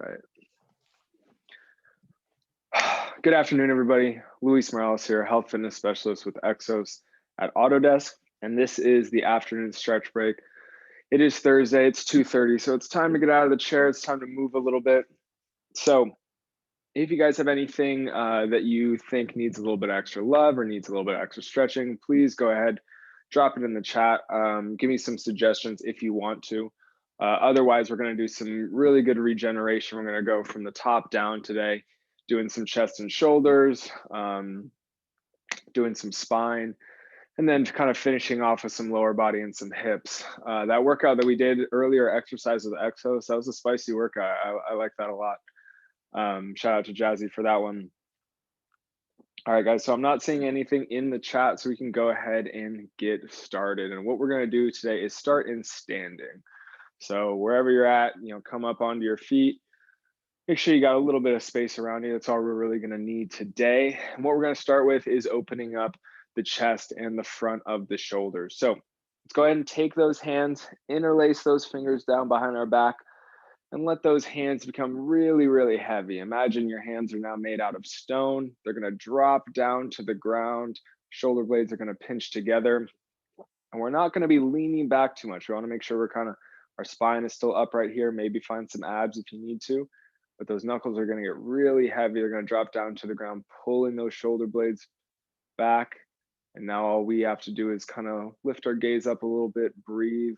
right. Good afternoon, everybody. Luis Morales here, health fitness specialist with Exos at Autodesk, and this is the afternoon stretch break. It is Thursday, it's 2:30, so it's time to get out of the chair. It's time to move a little bit. So if you guys have anything that you think needs a little bit extra love or needs a little bit extra stretching, please go ahead, drop it in the chat. Give me some suggestions if you want to. Otherwise, we're going to do some really good regeneration. We're going to go from the top down today, doing some chest and shoulders, doing some spine, and then kind of finishing off with some lower body and some hips. That workout that we did earlier, exercise with Exos, that was a spicy workout. I like that a lot. Shout out to Jazzy for that one. All right, guys, so I'm not seeing anything in the chat, so we can go ahead and get started. And what we're going to do today is start in standing. So wherever you're at, come up onto your feet. Make sure you got a little bit of space around you. That's all we're really going to need today. And what we're going to start with is opening up the chest and the front of the shoulders. So let's go ahead and take those hands, interlace those fingers down behind our back, and let those hands become really, really heavy. Imagine your hands are now made out of stone. They're going to drop down to the ground. Shoulder blades are going to pinch together. And we're not going to be leaning back too much. We want to make sure our spine is still upright here. Maybe find some abs if you need to. But those knuckles are going to get really heavy. They're going to drop down to the ground, pulling those shoulder blades back. And now all we have to do is kind of lift our gaze up a little bit, breathe,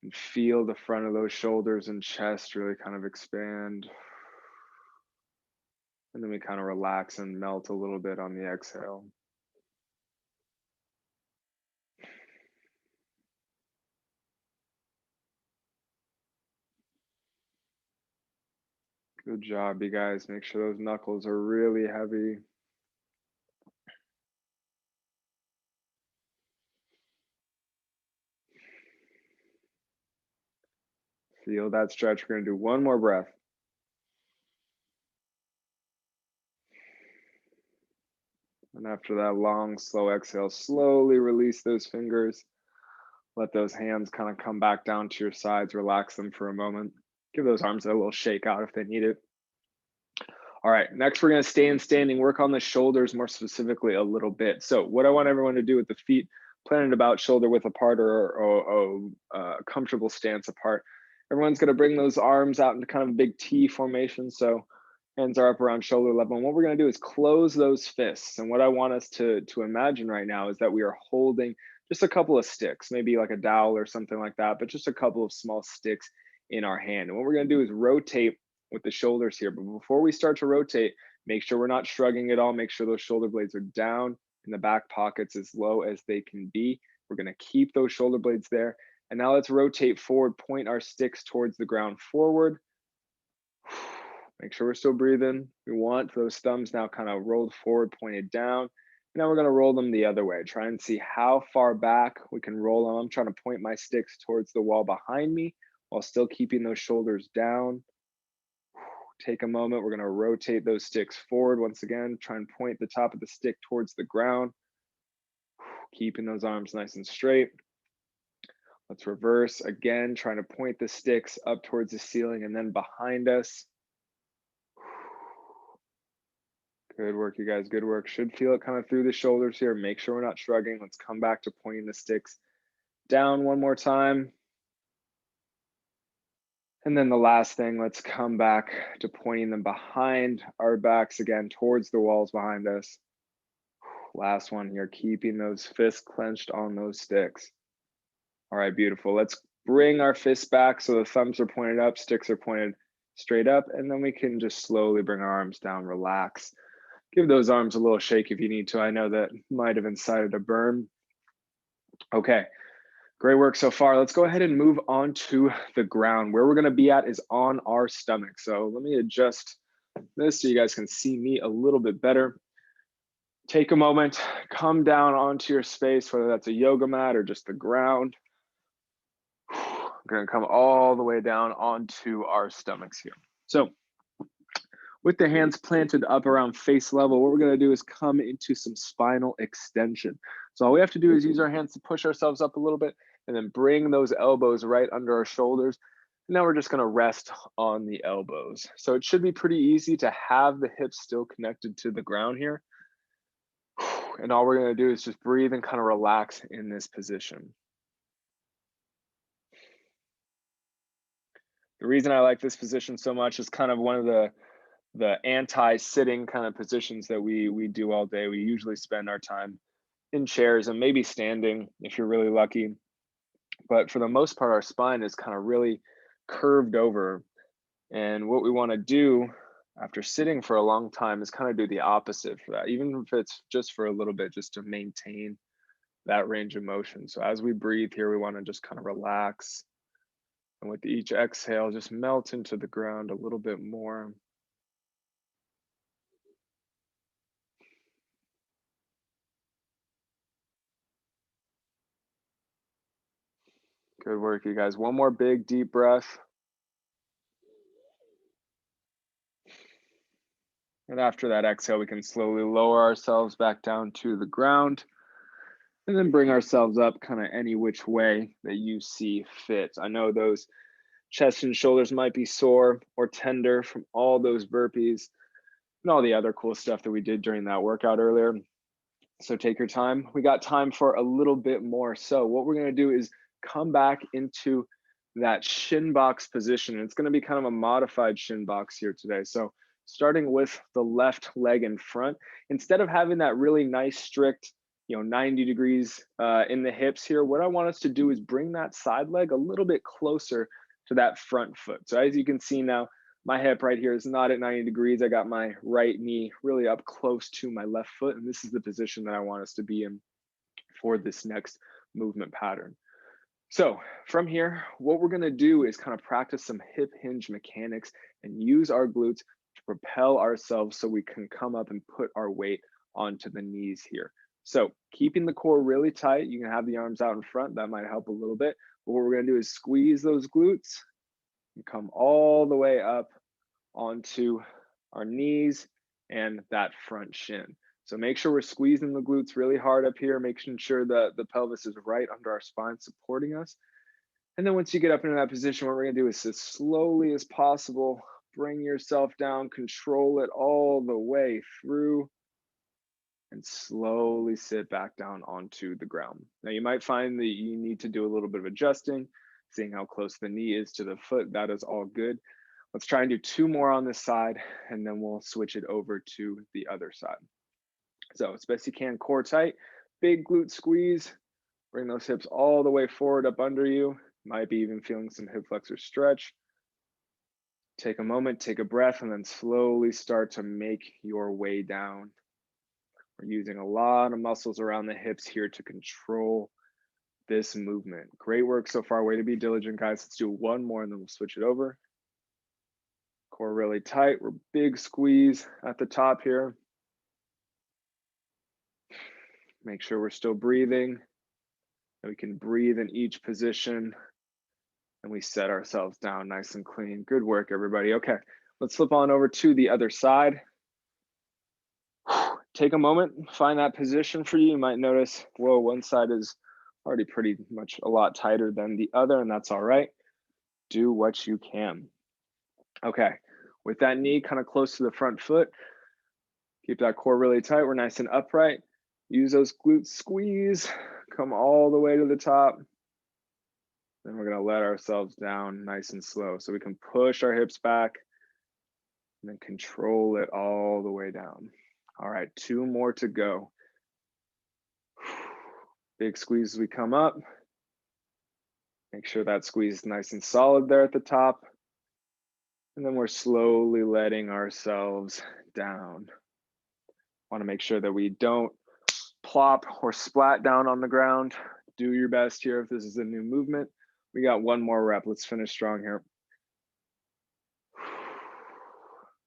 and feel the front of those shoulders and chest really kind of expand. And then we kind of relax and melt a little bit on the exhale. Good job, you guys. Make sure those knuckles are really heavy. Feel that stretch. We're going to do one more breath. And after that long, slow exhale, slowly release those fingers. Let those hands kind of come back down to your sides. Relax them for a moment. Give those arms a little shake out if they need it. All right, next we're going to stay in standing, work on the shoulders more specifically a little bit. So what I want everyone to do with the feet planted about shoulder width apart or a comfortable stance apart. Everyone's going to bring those arms out into kind of a big T formation. So hands are up around shoulder level. And what we're going to do is close those fists. And what I want us to imagine right now is that we are holding just a couple of sticks, maybe like a dowel or something like that, but just a couple of small sticks in our hand. And what we're going to do is rotate with the shoulders here. But before we start to rotate, make sure we're not shrugging at all. Make sure those shoulder blades are down in the back pockets as low as they can be. We're going to keep those shoulder blades there. And now let's rotate forward, point our sticks towards the ground forward. Make sure we're still breathing. We want those thumbs now kind of rolled forward, pointed down. Now we're going to roll them the other way. Try and see how far back we can roll them. I'm trying to point my sticks towards the wall behind me while still keeping those shoulders down. Take a moment. We're going to rotate those sticks forward once again. Try and point the top of the stick towards the ground. Keeping those arms nice and straight. Let's reverse again, trying to point the sticks up towards the ceiling and then behind us. Good work, you guys. Good work. Should feel it kind of through the shoulders here. Make sure we're not shrugging. Let's come back to pointing the sticks down one more time. And then the last thing, let's come back to pointing them behind our backs again, towards the walls behind us. Last one here, keeping those fists clenched on those sticks. All right, beautiful. Let's bring our fists back so the thumbs are pointed up, sticks are pointed straight up, and then we can just slowly bring our arms down, relax. Give those arms a little shake if you need to. I know that might have incited a burn. Okay, great work so far. Let's go ahead and move on to the ground. Where we're gonna be at is on our stomach. So let me adjust this so you guys can see me a little bit better. Take a moment, come down onto your space, whether that's a yoga mat or just the ground. We're gonna come all the way down onto our stomachs here. So with the hands planted up around face level, what we're gonna do is come into some spinal extension. So all we have to do is use our hands to push ourselves up a little bit and then bring those elbows right under our shoulders Now we're just gonna rest on the elbows. So it should be pretty easy to have the hips still connected to the ground here. And all we're gonna do is just breathe and kind of relax in this position. The reason I like this position so much is kind of one of the anti-sitting kind of positions that we do all day. We usually spend our time in chairs and maybe standing if you're really lucky. But for the most part, our spine is kind of really curved over. And what we want to do after sitting for a long time is kind of do the opposite for that, even if it's just for a little bit, just to maintain that range of motion. So as we breathe here, we want to just kind of relax. And with each exhale, just melt into the ground a little bit more. Good work, you guys. One more big deep breath. And after that exhale, we can slowly lower ourselves back down to the ground and then bring ourselves up kind of any which way that you see fit. I know those chest and shoulders might be sore or tender from all those burpees and all the other cool stuff that we did during that workout earlier. So take your time. We got time for a little bit more. So what we're going to do is come back into that shin box position. It's going to be kind of a modified shin box here today. So starting with the left leg in front, instead of having that really nice strict 90 degrees in the hips here, what I want us to do is bring that side leg a little bit closer to that front foot. So as you can see now, my hip right here is not at 90 degrees. I got my right knee really up close to my left foot, and this is the position that I want us to be in for this next movement pattern. So from here, what we're gonna do is kind of practice some hip hinge mechanics and use our glutes to propel ourselves so we can come up and put our weight onto the knees here. So keeping the core really tight, you can have the arms out in front, that might help a little bit. But what we're gonna do is squeeze those glutes and come all the way up onto our knees and that front shin. So make sure we're squeezing the glutes really hard up here, making sure that the pelvis is right under our spine supporting us. And then once you get up into that position, what we're gonna do is as slowly as possible, bring yourself down, control it all the way through, and slowly sit back down onto the ground. Now you might find that you need to do a little bit of adjusting, seeing how close the knee is to the foot. That is all good. Let's try and do 2 more on this side, and then we'll switch it over to the other side. So as best you can, core tight, big glute squeeze, bring those hips all the way forward up under you. Might be even feeling some hip flexor stretch. Take a moment, take a breath, and then slowly start to make your way down. We're using a lot of muscles around the hips here to control this movement. Great work so far. Way to be diligent, guys. Let's do one more and then we'll switch it over. Core really tight. We're big squeeze at the top here. Make sure we're still breathing. And we can breathe in each position. And we set ourselves down nice and clean. Good work, everybody. Okay, let's flip on over to the other side. Take a moment, find that position for you. You might notice, whoa, one side is already pretty much a lot tighter than the other, and that's all right. Do what you can. Okay, with that knee kind of close to the front foot, keep that core really tight. We're nice and upright. Use those glutes, squeeze, come all the way to the top. Then we're gonna let ourselves down nice and slow. So we can push our hips back and then control it all the way down. All right, 2 more to go. Big squeeze as we come up. Make sure that squeeze is nice and solid there at the top. And then we're slowly letting ourselves down. Want to make sure that we don't plop or splat down on the ground. Do your best here if this is a new movement. We got 1 more rep. Let's finish strong here.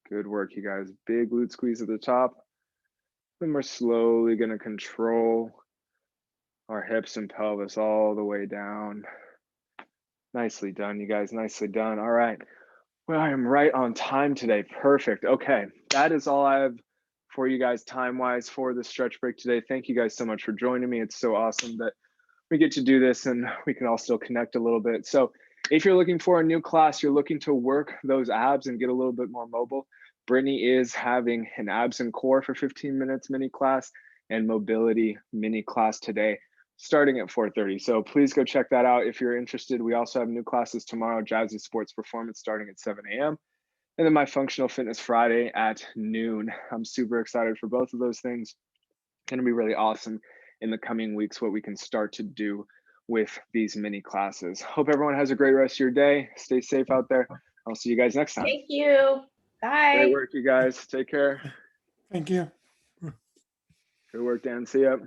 Good work, you guys. Big glute squeeze at the top. Then we're slowly going to control our hips and pelvis all the way down. Nicely done, you guys. Nicely done. All right. Well, I am right on time today. Perfect. Okay. That is all I have for you guys time-wise for the stretch break today. Thank you guys so much for joining me. It's so awesome that we get to do this and we can all still connect a little bit. So If you're looking for a new class, you're looking to work those abs and get a little bit more mobile, Brittany is having an abs and core for 15 minutes mini class and mobility mini class today, starting at 4:30. So please go check that out if you're interested. We also have new classes tomorrow, Jazzy Sports Performance starting at 7 a.m. And then my Functional Fitness Friday at noon. I'm super excited for both of those things. It's going to be really awesome in the coming weeks what we can start to do with these mini classes. Hope everyone has a great rest of your day. Stay safe out there. I'll see you guys next time. Thank you. Bye. Great work, you guys. Take care. Thank you. Good work, Dan. See ya.